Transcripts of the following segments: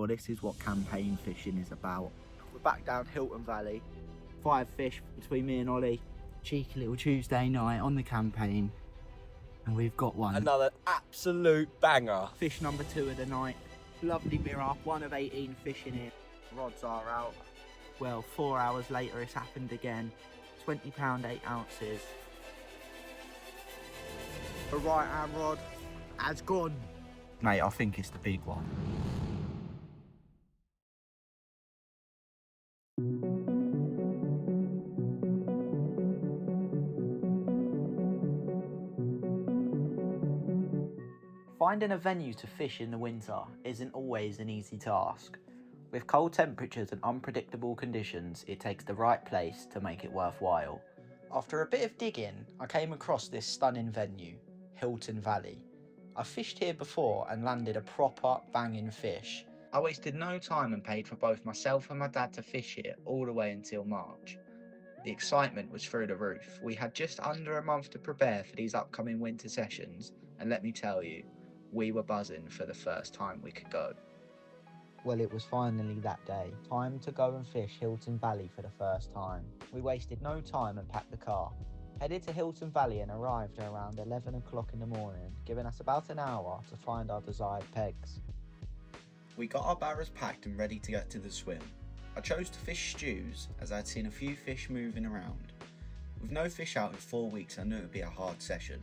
Well, this is what campaign fishing is about. We're back down Hilton Valley. 5 fish between me and Ollie. Cheeky little Tuesday night on the campaign. And we've got one. Another absolute banger. Fish number 2 of the night. Lovely mirror, 1 of 18 fish in it. Rods are out. Well, 4 hours later it's happened again. £20, 8 ounces. The right hand rod has gone. Mate, I think it's the big one. Finding a venue to fish in the winter isn't always an easy task. With cold temperatures and unpredictable conditions, it takes the right place to make it worthwhile. After a bit of digging, I came across this stunning venue, Hilton Valley. I've fished here before and landed a proper banging fish. I wasted no time and paid for both myself and my dad to fish here all the way until March. The excitement was through the roof. We had just under a month to prepare for these upcoming winter sessions, and let me tell you, we were buzzing for the first time we could go. Well, it was finally that day. Time to go and fish Hilton Valley for the first time. We wasted no time and packed the car. Headed to Hilton Valley and arrived around 11 o'clock in the morning, giving us about an hour to find our desired pegs. We got our barrows packed and ready to get to the swim. I chose to fish stews as I'd seen a few fish moving around. With no fish out in 4 weeks, I knew it would be a hard session.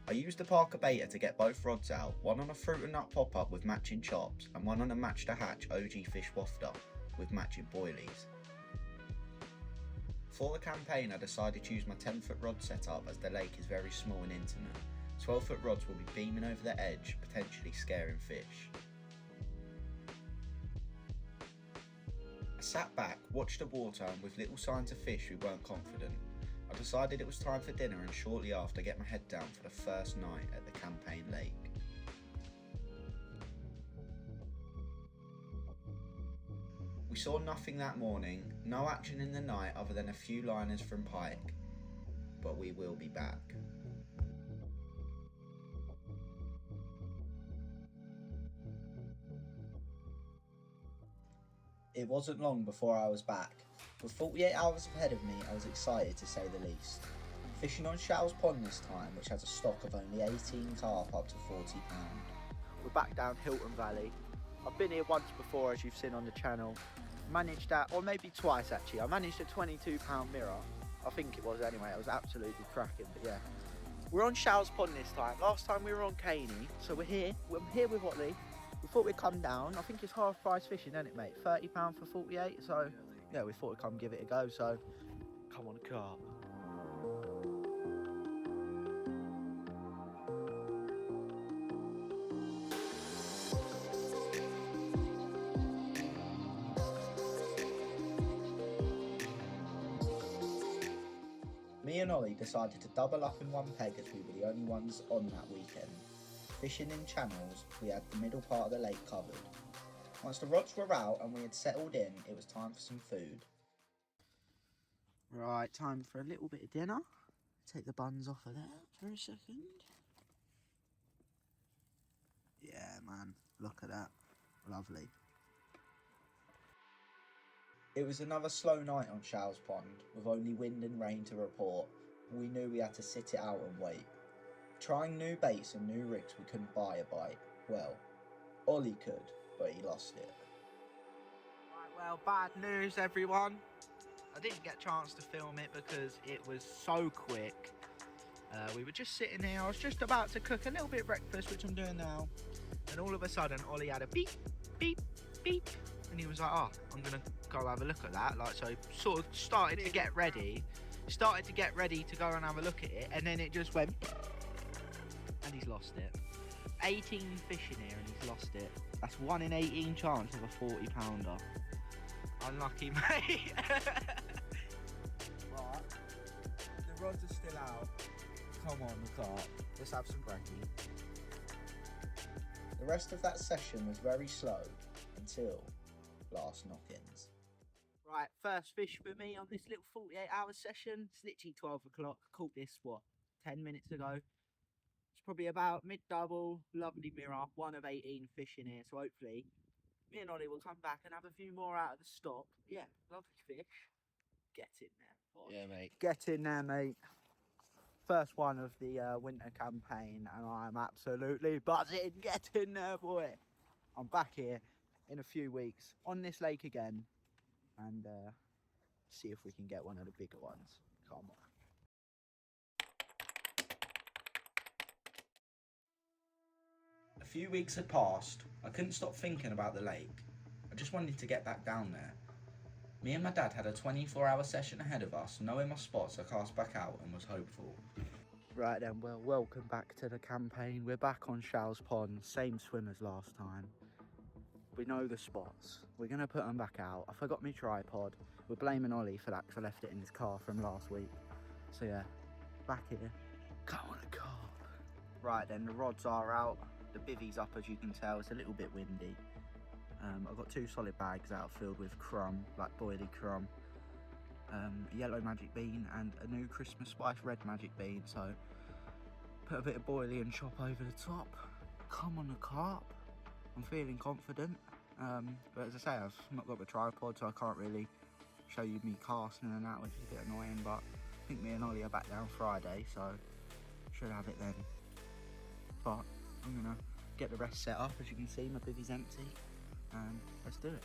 I used the Parker baiter to get both rods out, one on a fruit and nut pop-up with matching chops and one on a match-to-hatch OG fish wafter with matching boilies. For the campaign, I decided to use my 10-foot rod setup as the lake is very small and intimate. 12-foot rods will be beaming over the edge, potentially scaring fish. I sat back, watched the water, and with little signs of fish we weren't confident. I decided it was time for dinner and shortly after get my head down for the first night at the campaign lake. We saw nothing that morning, no action in the night other than a few liners from pike, but we will be back. It wasn't long before I was back. With 48 hours ahead of me, I was excited to say the least. Fishing on Show's Pond this time, which has a stock of only 18 carp up to £40. We're back down Hilton Valley. I've been here once before, as you've seen on the channel. Managed that, or maybe twice actually. I managed a £22 mirror. I think it was anyway, it was absolutely cracking, but yeah. We're on Show's Pond this time. Last time we were on Caney, so we're here with Watley. We thought we'd come down. I think it's half price fishing, isn't it, mate? £30 for 48, so yeah, we thought we'd come give it a go, so come on, Carp. Me and Ollie decided to double up in one peg as we were the only ones on that weekend. Fishing in channels, we had the middle part of the lake covered. Once the rods were out and we had settled in, it was time for some food. Right, time for a little bit of dinner. Take the buns off of there for a second. Yeah, man, look at that. Lovely. It was another slow night on Show's Pond, with only wind and rain to report. We knew we had to sit it out and wait. Trying new baits and new rigs, we couldn't buy a bite. Well, Ollie could, but he lost it. Right, well, bad news everyone. I didn't get a chance to film it because it was so quick. We were just sitting here, I was just about to cook a little bit of breakfast, which I'm doing now. And all of a sudden, Ollie had a beep, beep, beep. And he was like, oh, I'm gonna go have a look at that. Like, so sort of started to get ready to go and have a look at it. And then it just went, and he's lost it. 18 fish in here and he's lost it. That's 1 in 18 chance of a 40 pounder. Unlucky, mate. Right, the rods are still out. Come on, the Carp. Let's have some brekkie. The rest of that session was very slow until last knock-ins. Right, first fish for me on this little 48-hour session. It's literally 12 o'clock. Caught this, 10 minutes ago. It's probably about mid-double, lovely mirror, 1 of 18 fish in here, so hopefully Me and Ollie will come back and have a few more out of the stock. Yeah, lovely fish. Get in there, boy. Yeah, mate. Get in there, mate. First one of the winter campaign, and I'm absolutely buzzing. Get in there, boy. I'm back here in a few weeks on this lake again, and see if we can get one of the bigger ones. Come on. A few weeks had passed. I couldn't stop thinking about the lake. I just wanted to get back down there. Me and my dad had a 24-hour session ahead of us. Knowing my spots, I cast back out and was hopeful. Right then, well, welcome back to the campaign. We're back on Show's Pond, same swim as last time. We know the spots. We're going to put them back out. I forgot my tripod. We're blaming Ollie for that because I left it in his car from last week. So yeah, back here. Come on, a carp. Right then, the rods are out. The bivvy's up, as you can tell. It's a little bit windy. I've got 2 solid bags out filled with crumb, like boilie crumb, a yellow magic bean and a new Christmas spice red magic bean. So put a bit of boilie and chop over the top. Come on, the carp. I'm feeling confident. But as I say, I've not got the tripod, so I can't really show you me casting and that, which is a bit annoying. But I think me and Ollie are back down Friday, so should have it then. But I'm gonna get the rest set up. As you can see, my bivvy's empty, and let's do it.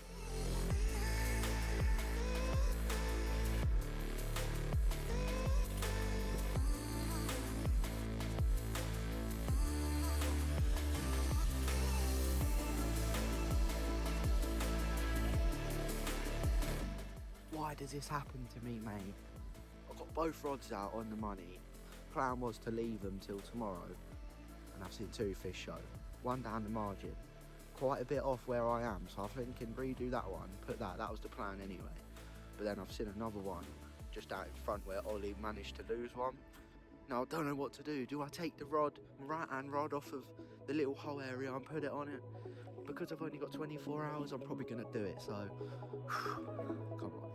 Why does this happen to me, mate? I've got both rods out on the money. Plan was to leave them till tomorrow, and I've seen 2 fish show. One down the margin, quite a bit off where I am, so I'm thinking redo that one, put that was the plan anyway. But then I've seen another one just out in front where Ollie managed to lose one. Now I don't know what to do. Do I take the rod, right hand rod off of the little hole area and put it on it? Because I've only got 24 hours, I'm probably gonna do it, so come on.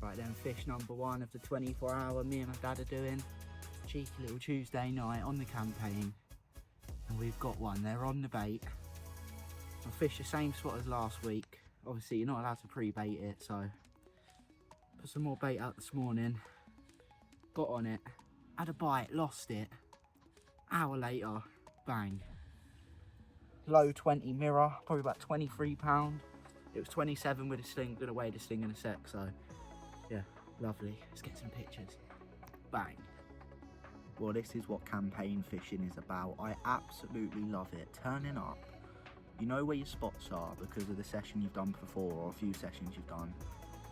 Right then, fish number 1 of the 24-hour me and my dad are doing. Cheeky little Tuesday night on the campaign. And we've got one, they're on the bait. I fished the same spot as last week. Obviously you're not allowed to pre-bait it, so put some more bait out this morning. Got on it, had a bite, lost it. Hour later, bang. Low 20 mirror, probably about 23 pound. It was 27 with a sling, gonna weigh the sling in a sec, so yeah, lovely. Let's get some pictures. Bang. Well, this is what campaign fishing is about. I absolutely love it. Turning up, you know where your spots are because of the session you've done before or a few sessions you've done.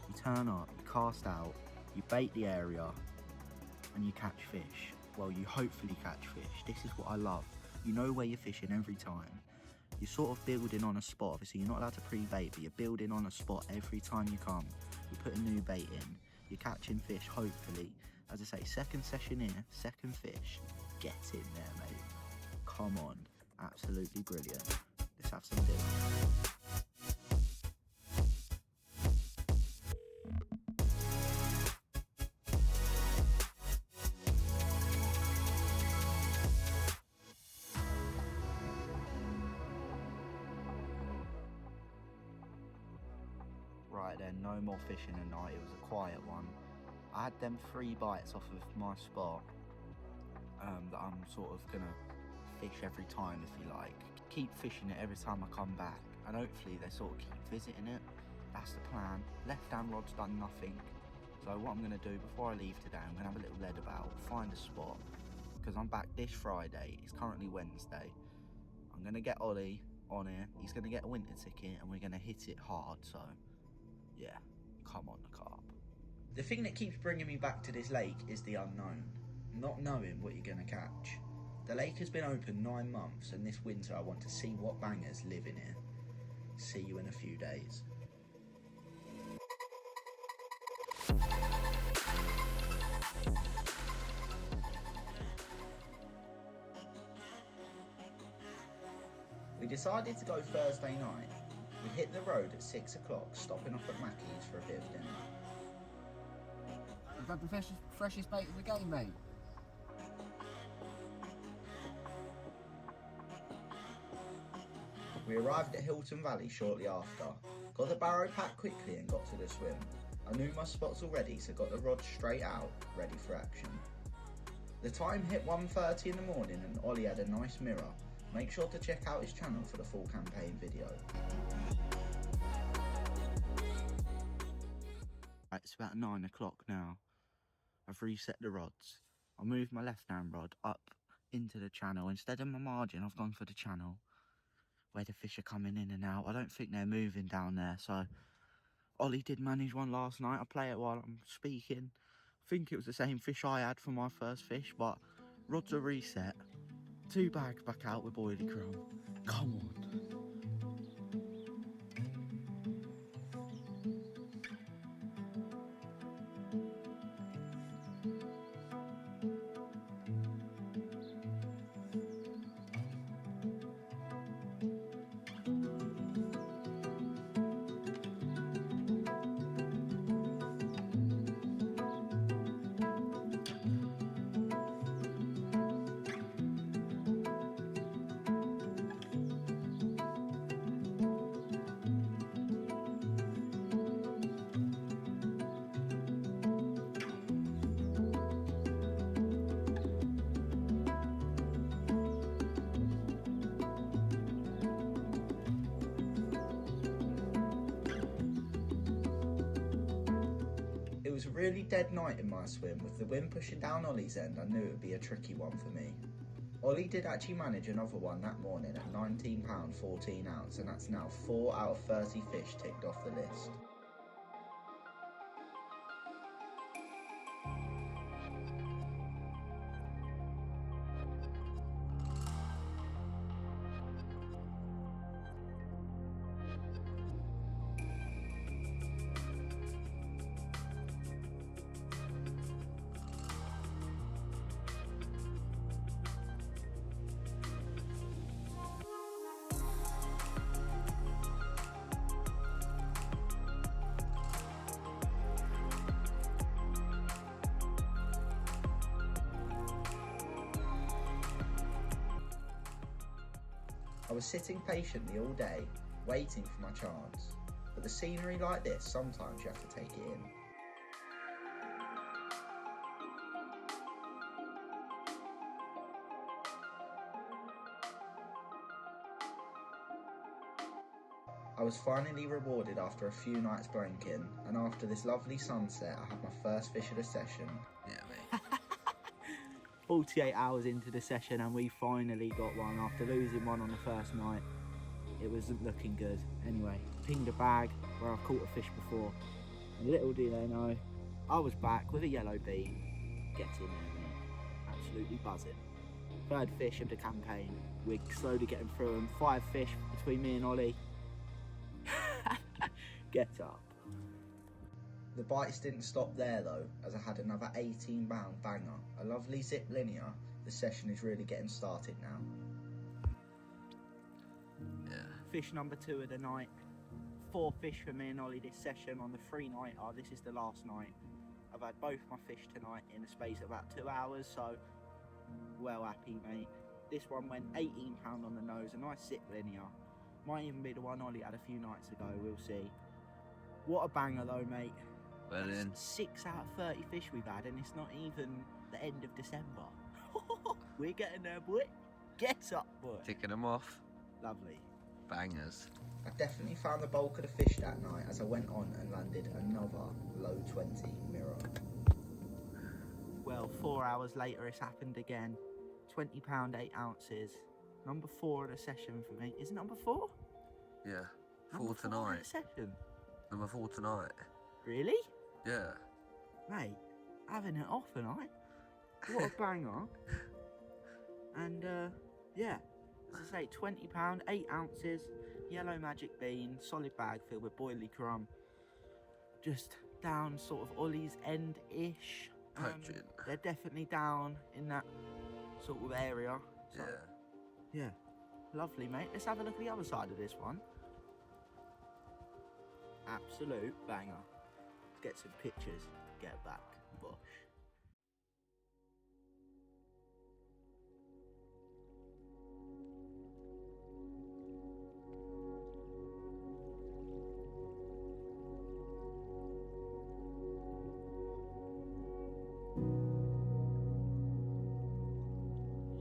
You turn up, you cast out, you bait the area, and you catch fish. Well, you hopefully catch fish. This is what I love. You know where you're fishing every time. You're sort of building on a spot. Obviously, you're not allowed to pre-bait, but you're building on a spot every time you come. You put a new bait in. You're catching fish, hopefully. As I say, second session in, second fish. Get in there, mate. Come on. Absolutely brilliant. Let's have some dinner. Right then, no more fishing tonight. It was a quiet one. I had them 3 bites off of my spot that I'm sort of gonna fish every time, if you like. Keep fishing it every time I come back, and hopefully they sort of keep visiting it. That's the plan. Left hand rod's done nothing. So what I'm gonna do before I leave today, I'm gonna have a little lead about, find a spot, because I'm back this Friday. It's currently Wednesday. I'm gonna get Ollie on here. He's gonna get a winter ticket, and we're gonna hit it hard. So yeah, come on, the carp. The thing that keeps bringing me back to this lake is the unknown, not knowing what you're going to catch. The lake has been open 9 months, and this winter I want to see what bangers live in here. See you in a few days. We decided to go Thursday night. We hit the road at 6 o'clock, stopping off at Mackey's for a bit of dinner. We've had the freshest bait of the game, mate. We arrived at Hilton Valley shortly after, got the barrow packed quickly and got to the swim. I knew my spots already, so got the rod straight out, ready for action. The time hit 1:30 in the morning and Ollie had a nice mirror. Make sure to check out his channel for the full campaign video. It's about 9 o'clock now. I've reset the rods. I moved my left hand rod up into the channel. Instead of my margin, I've gone for the channel where the fish are coming in and out. I don't think they're moving down there, so Ollie did manage one last night. I play it while I'm speaking. I think it was the same fish I had for my first fish, but rods are reset. 2 bags back out with boilie crumb. Come on. It was a really dead night in my swim. With the wind pushing down Ollie's end, I knew it would be a tricky one for me. Ollie did actually manage another one that morning at £19 14 ounce, and that's now 4 out of 30 fish ticked off the list. I was sitting patiently all day, waiting for my chance. But the scenery like this, sometimes you have to take it in. I was finally rewarded after a few nights blanking, and after this lovely sunset, I had my first fish of the session. Yeah, mate. 48 hours into the session and we finally got one after losing one on the first night. It wasn't looking good. Anyway, pinged a bag where I've caught a fish before. And little do they know, I was back with a yellow bean. Get in there, mate. Absolutely buzzing. Third fish of the campaign. We're slowly getting through them. 5 fish between me and Ollie. Get up. The bites didn't stop there though, as I had another 18-pound banger, a lovely zip linear. The session is really getting started now. Yeah. Fish number 2 of the night. 4 fish for me and Ollie this session on the 3-nighter. This is the last night. I've had both my fish tonight in the space of about 2 hours, so well happy, mate. This one went 18 pound on the nose, a nice zip linear. Might even be the one Ollie had a few nights ago, we'll see. What a banger though, mate. Well then. 6 out of 30 fish we've had, and it's not even the end of December. We're getting there, boy. Get up, boy. Ticking them off. Lovely. Bangers. I definitely found the bulk of the fish that night as I went on and landed another low 20 mirror. Well, 4 hours later it's happened again. £20 8 ounces. Number 4 of the session for me. Is it number 4? Yeah. Number 4 4 tonight. of the session. Number 4 tonight. Really? Yeah. Mate, having it off tonight. What a banger. And yeah, as I say, £20, 8 ounces, yellow magic bean, solid bag filled with boilie crumb. Just down sort of Ollie's end-ish. Poaching. They're definitely down in that sort of area. So, Yeah. yeah, Lovely, mate. Let's have a look at the other side of this one. Absolute banger. Let's get some pictures. Get back, bush.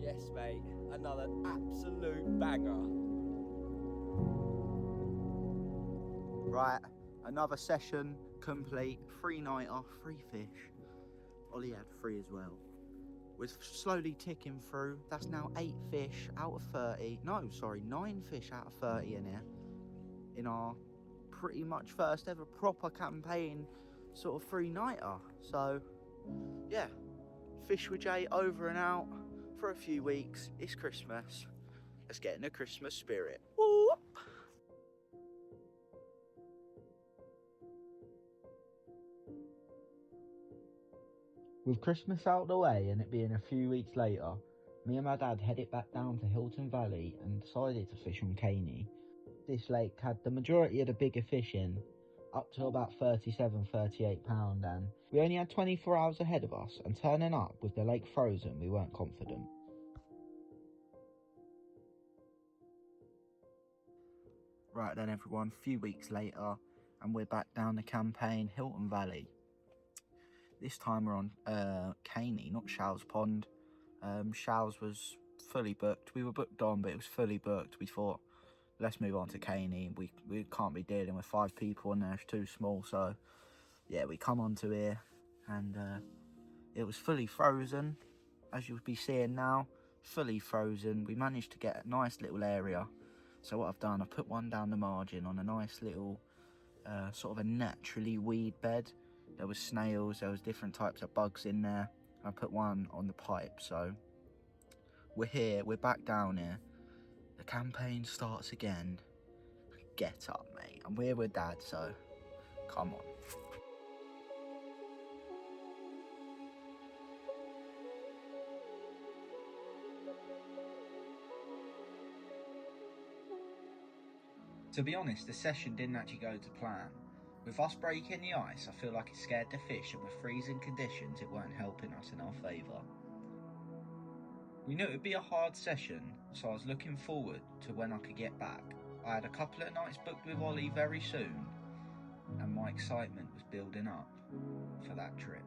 Yes, mate, another absolute banger. Right, another session complete. 3 nighter, 3 fish. Ollie had 3 as well. We're slowly ticking through. That's now 8 fish out of 30. No, sorry, 9 fish out of 30 in here. In our pretty much first ever proper campaign, sort of 3 nighter. So, yeah, fish with Jay over and out for a few weeks. It's Christmas. Let's get in the Christmas spirit. Woo! With Christmas out of the way and it being a few weeks later, me and my dad headed back down to Hilton Valley and decided to fish on Caney. This lake had the majority of the bigger fish in, up to about 37, 38 pound, and we only had 24 hours ahead of us, and turning up with the lake frozen, we weren't confident. Right then everyone, a few weeks later, and we're back down the campaign, Hilton Valley. This time we're on Caney, not Show's Pond. Show's was fully booked. We were booked on, but it was fully booked. We thought, let's move on to Caney. We can't be dealing with 5 people in there, it's too small. So yeah, we come onto here, and it was fully frozen, as you'll be seeing now. Fully frozen. We managed to get a nice little area. So what I've done, I've put one down the margin on a nice little sort of a naturally weed bed. There was snails, there was different types of bugs in there. I put one on the pipe. So we're here, we're back down here. The campaign starts again. Get up, mate. And we're with Dad, so come on. To be honest, the session didn't actually go to plan. With us breaking the ice, I feel like it scared the fish, and with freezing conditions, it weren't helping us in our favour. We knew it would be a hard session, so I was looking forward to when I could get back. I had a couple of nights booked with Ollie very soon, and my excitement was building up for that trip.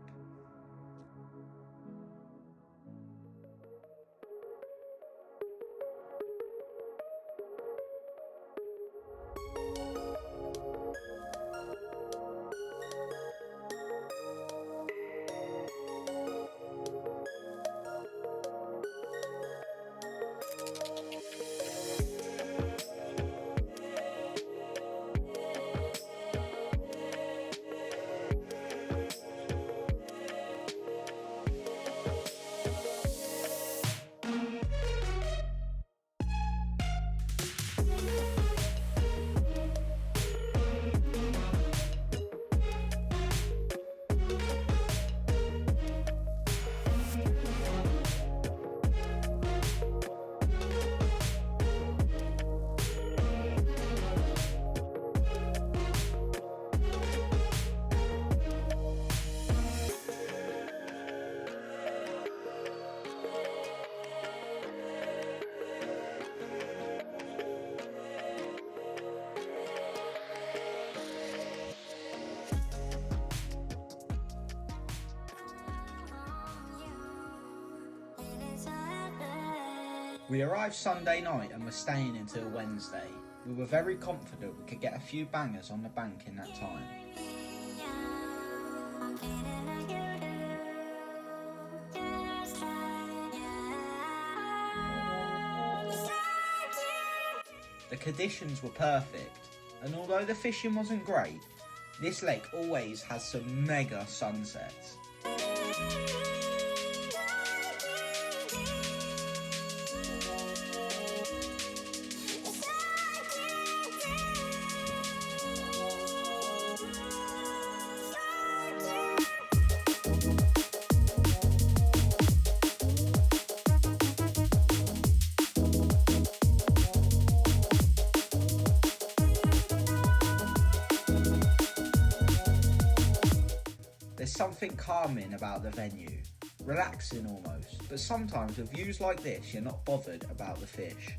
We arrived Sunday night and were staying until Wednesday. We were very confident we could get a few bangers on the bank in that time. The conditions were perfect, and although the fishing wasn't great, this lake always has some mega sunsets. something calming about the venue, relaxing almost, but sometimes with views like this you're not bothered about the fish.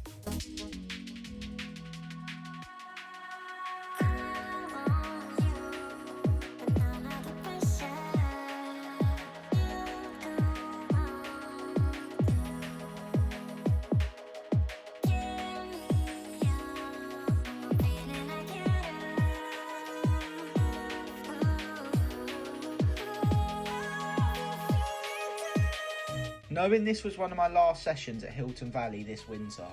Knowing this was one of my last sessions at Hilton Valley this winter,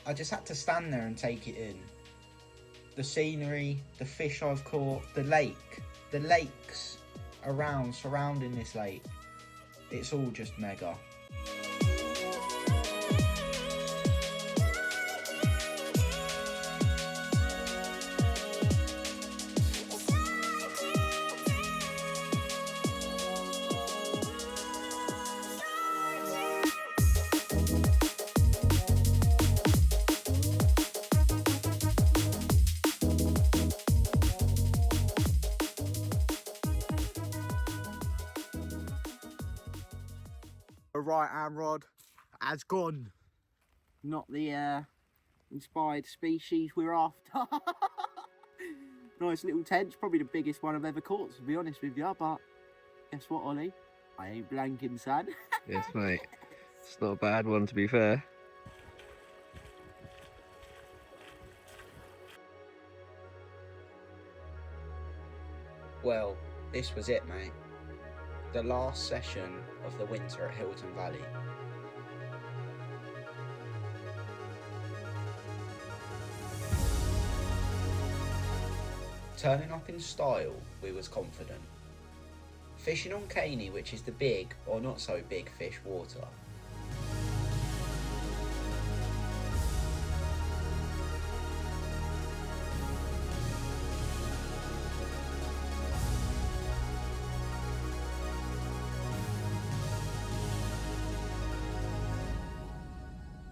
I just had to stand there and take it in. The scenery, the fish I've caught, the lakes surrounding this lake. It's all just mega. The right hand rod has gone. Not the inspired species we're after. Nice little tench, probably the biggest one I've ever caught, to be honest with you, but guess what, Ollie? I ain't blanking, son. Yes, mate. It's not a bad one, to be fair. Well, this was it, mate. The last session of the winter at Hilton Valley. Turning up in style, we was confident. Fishing on Caney, which is the big or not so big fish water.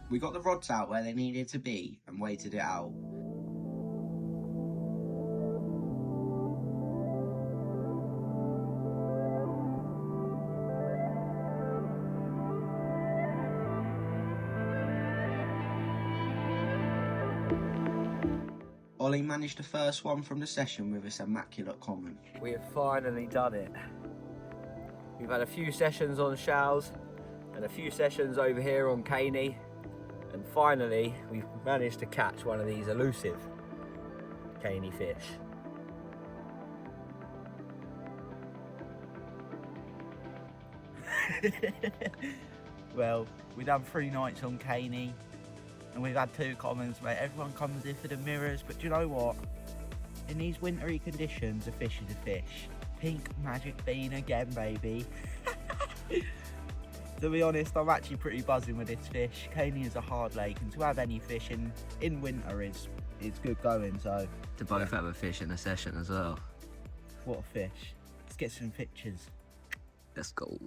We got the rods out where they needed to be and waited it out. Ollie managed the first one from the session with this immaculate common. We have finally done it. We've had a few sessions on shells and a few sessions over here on Caney, and finally we've managed to catch one of these elusive Caney fish. Well, we've done 3 nights on Caney and we've had 2 commons, mate. Everyone comes in for the mirrors, but do you know what? In these wintry conditions, a fish is a fish. Pink magic bean again, baby. To be honest, I'm actually pretty buzzing with this fish. Caney is a hard lake, and to have any fish in winter is good going, so. To both have a fish in a session as well. What a fish. Let's get some pictures. Let's go.